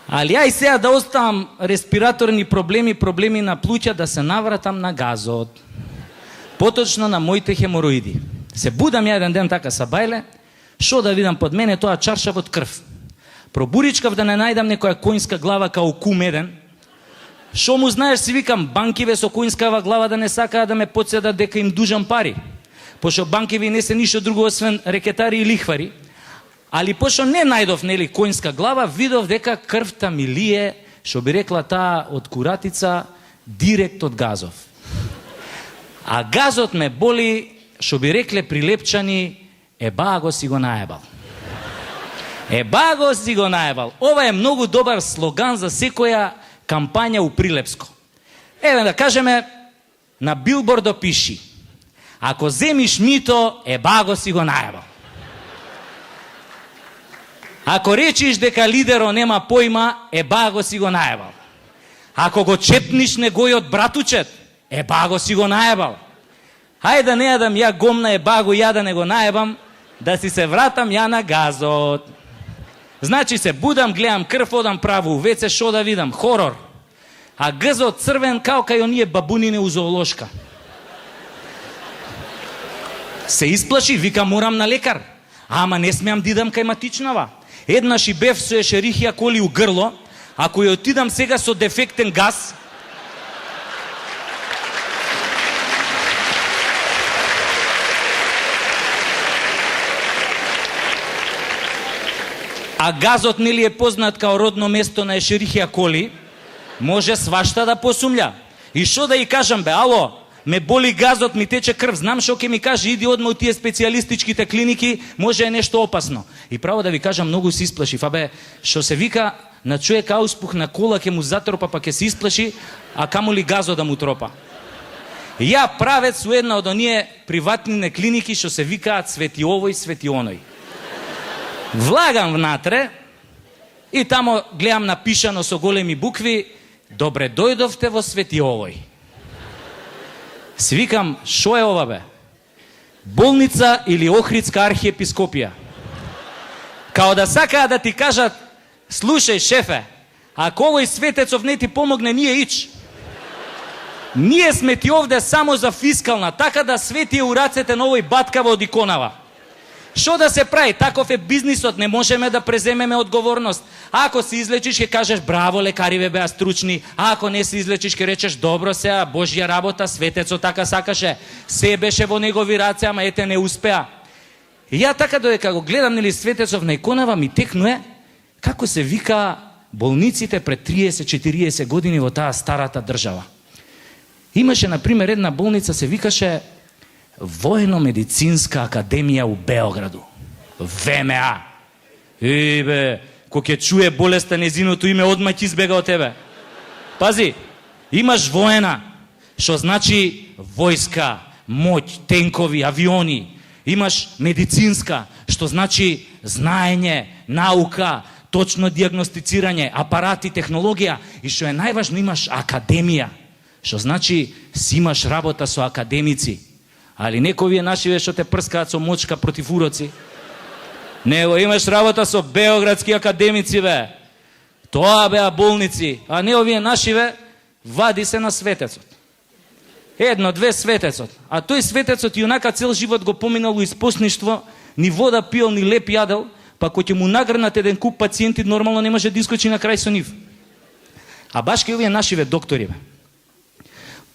Али ај сега да оставам респираторни проблеми на плуќа, да се навратам на газот. Поточно на моите хемороиди. Се будам ја еден ден така са бајле, шо да видам под мене тоа чаршав од крв. Пробуричкав да не најдам некоја коњска глава као кум еден. Шо му знаеш, си викам, банкиве со коњскава глава да не сакаат да ме подседат дека им дужам пари. Пошо банкиви не се ништо друго освен рекетари и лихвари. Али пошо не најдов, нели, коњска глава, видов дека крвта ми лие, шо би рекла таа од куратица, директ од газов. А газот ме боли, шо би рекле прилепчани, ебаго си го наебал. Ебаго си го наебал. Ова е многу добар слоган за секоја кампања у Прилепско. Еве да кажеме, на билбордо пиши: ако земиш мито, ебаго си го наебал. Ако речиш дека лидеро нема појма, ебаго си го наебал. Ако го чепниш негојот братучет, ебаго си го наебал. Хајде да не јадам ја гомна ебаго, ја да не го наебам, да си се вратам ја на газот. Значи се будам, гледам крв, одам право у веце, шо да видам? Хорор. А гзот црвен као кај оние бабунине у зоолошка. Се исплаши, вика морам на лекар. Ама не смеам да идам кај матичнава. Еднаш и бев со ешерихија коли у грло, ако ја отидам сега со дефектен газ, а газот нели е познат као родно место на ешерихија коли, може свашта да посумља. И шо да ја кажам бе, ало, ме боли газот, ми тече крв, знам шо ќе ми каже, иди одма у тие специјалистичките клиники, може е нешто опасно. И право да ви кажам, многу се исплаши. Бе, шо се вика, на човек ауспух на кола ќе му затропа, па ќе се исплаши, а камоли газот да му тропа. Ја правец у една од оние приватни клиники што се викаат Свети овој, Свети оној. Влагам внатре и тамо гледам напишано со големи букви: добре дојдовте во Свети овој. Си викам, шо е ова бе? Болница или Охридска архиепископија? Као да сакаат да ти кажат: слушај шефе, ако овој светецов не ти помогне, ние ич. Ние сме ти овде само за фискална, така да свети у рацете на овој баткава од иконава. Шо да се прави? Таков е бизнисот, не можеме да преземеме одговорност. Ако се излечиш, ќе кажеш браво, лекариве беа стручни, а ако не се излечиш, ќе речеш добро сеа, Божја работа, светецот така сакаше, се беше во негови раце, ама ете не успеа. И ја така додека го гледам нели светецов на иконава, ми текнуе како се вика болниците пред 30-40 години во таа старата држава. Имаше, например, една болница се викаше Воено-медицинска академија у Београду. ВМА. И бе, кој ќе чуе болеста незиното име, одма ќе избега од тебе. Пази, имаш воена, што значи војска, моќ, тенкови, авиони. Имаш медицинска, што значи знаење, наука, точно диагностицирање, апарати, технологија. И што е најважно, имаш академија, што значи си имаш работа со академици. Али некои вие нашиве што те прскаат со мочка против уроци. Него имаш работа со београдски академици бе. Тоа беа болници, а не овие нашиве вади се на светецот. Едно, две светецот. А тој светецот и онака цел живот го поминал у испосништво, ни вода пиел, ни леп јадел, па кој ќе му нагрнат еден куп пациенти, нормално не може да искочи на крај со нив. А баш ке овие нашиве доктори бе.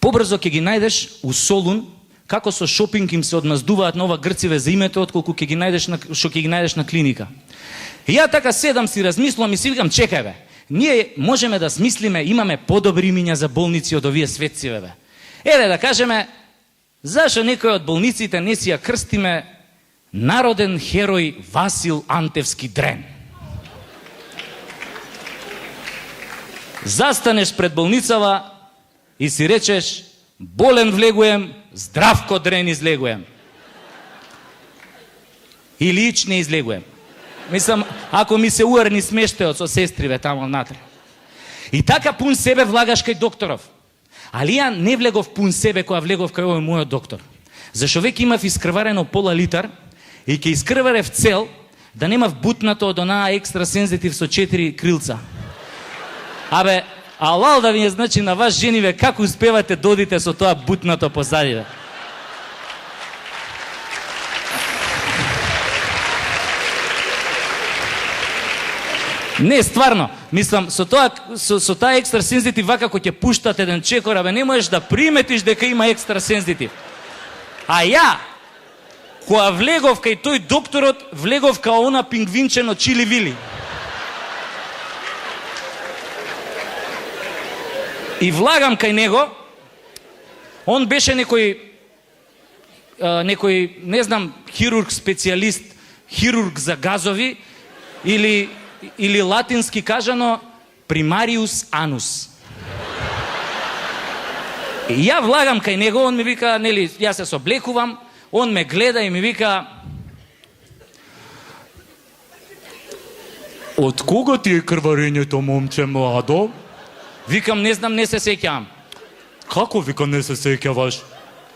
Побрзо ќе ги најдеш у Солун, како со шопинг им се одмаздуваат нова грциве за името, отколку ќе ги најдеш на клиника. И ја така седам си размислувам и си викам, чекај бе, ние можеме да смислиме, имаме подобри имиња за болници од овие светциве бе. Еле да кажеме, зашо некој од болниците не си ја крстиме народен херој Васил Антевски Дрен? Застанеш пред болницава и си речеш: болен влегуем, здравко Дрен излегуем. Или ич не излегуем. Мислам, ако ми се уарни смештеот со сестриве тамо внатре. И така пун себе влагаш кај докторов. Али ја не влегов пун себе која влегов кај овој мојот доктор. Зашо веќе имав искрварено пола литар и ќе искрварев цел да немав бутнато од онаа екстра сензитив со 4 крилца. Абе, алал да ви е, значи, на вас жени, бе, как успевате да одите со тоа бутнато позади, бе? Не, стварно, мислам, со таа екстра сензитив, вака кој ќе пуштат еден чекор, абе, не можеш да приметиш дека има екстра сензитив. А ја, која влегов кај тој докторот, влегов као она пингвинче на Чили Вили. И влагам кај него, он беше некој, не знам, хирург специјалист, хирург за газови, или латински кажано, примариус анус. И ја влагам кај него, он ми вика, нели, јас се соблекувам, он ме гледа и ми вика: "Од кога ти е крварењето, момче младо?" Викам: "Не знам, не се сеќавам." "Како?" Викам: "Не се сеќаваш?"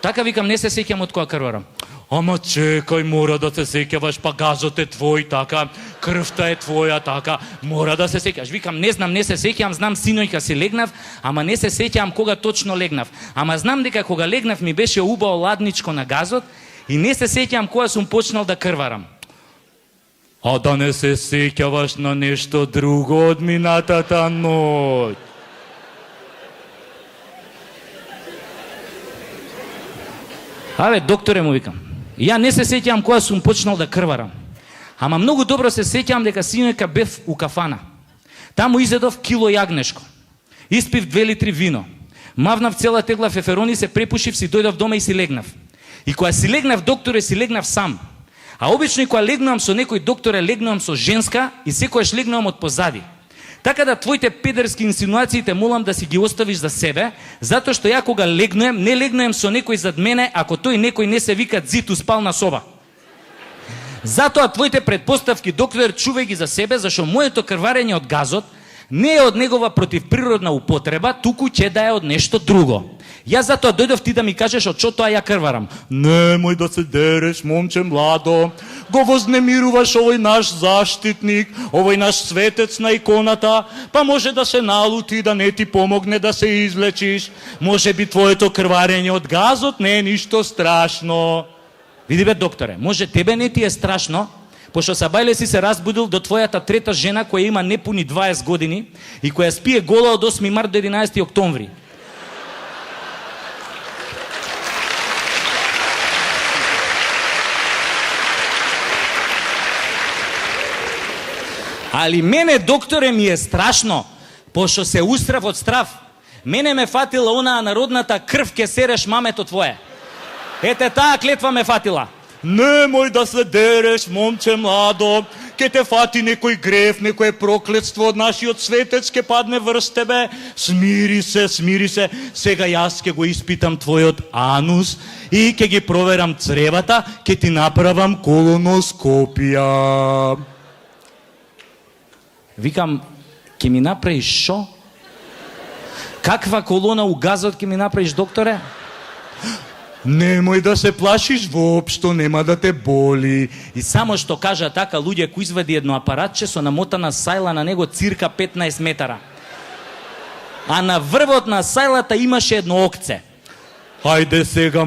Така, викам: "Не се сеќам од кога крварам." "Ама чекај, мора да се сеќаваш, па газот е твој, така, крвта е твоја, така, мора да се сеќаш." Викам: "Не знам, не се сеќавам, знам синојка си легнав, ама не се сеќавам кога точно легнав. Ама знам дека кога легнав ми беше убаво ладничко на газот и не се сеќавам кога сум почнал да крварам." "А да не се сеќаваш на нешто друго од минатата ноќ?" "Абе, докторе," му викам, "ја не се сеќавам кога сум почнал да крварам. Ама многу добро се сеќавам дека синојка бев у кафана. Таму изедов кило јагнешко. Испив 2 литри вино. Мавнав цела тегла феферони, се препушив, си дојдов дома и си легнав. И кога си легнав, докторе, си легнав сам. А обично и кога легнувам со некој, докторе, легнувам со женска и секојаш легнувам од позади. Така да твоите педерски инсинуации те молам да си ги оставиш за себе, затоа што ја кога легнуем, не легнуем со некој зад мене, ако тој некој не се вика Зит у спална соба. Затоа твоите предпоставки, доктор, чувај ги за себе, зашто моето крварење од газот не е од негова противприродна употреба, туку ќе да е од нешто друго. Јас затоа дојдов ти да ми кажеш од што тоа ја крварам." "Немој да се дереш, момче младо. Го вознемируваш овој наш заштитник, овој наш светец на иконата, па може да се налути, да не ти помогне да се излечиш. Може би твоето крварење од газот не е ништо страшно." Види, бе, докторе, може тебе не ти е страшно, пошто Сабајле си се разбудил до твојата трета жена која има непуни 20 години и која спие гола од 8 март до 11 октомври. Али мене, докторе, ми е страшно, пошто се устрав од страв. Мене ме фатила онаа народната крв ке сереш мамето твое. Ете таа клетва ме фатила. "Немој да се дереш, момче младо. Ке те фати некој грев, некој проклетство од нашиот светец ке падне врз тебе. Смири се, смири се. Сега јас ке го испитам твојот анус и ке ги проверам цревата, ке ти направам колоноскопија." Викам: "Ке ми направиш шо? Каква колона у газот ке ми направиш, докторе?" "Немој да се плашиш воопшто, нема да те боли." И само што кажа така, луѓе, кој извади едно апаратче со намотана сајла на него цирка 15 метара. А на врвот на сајлата имаше едно окце. "Ајде сега,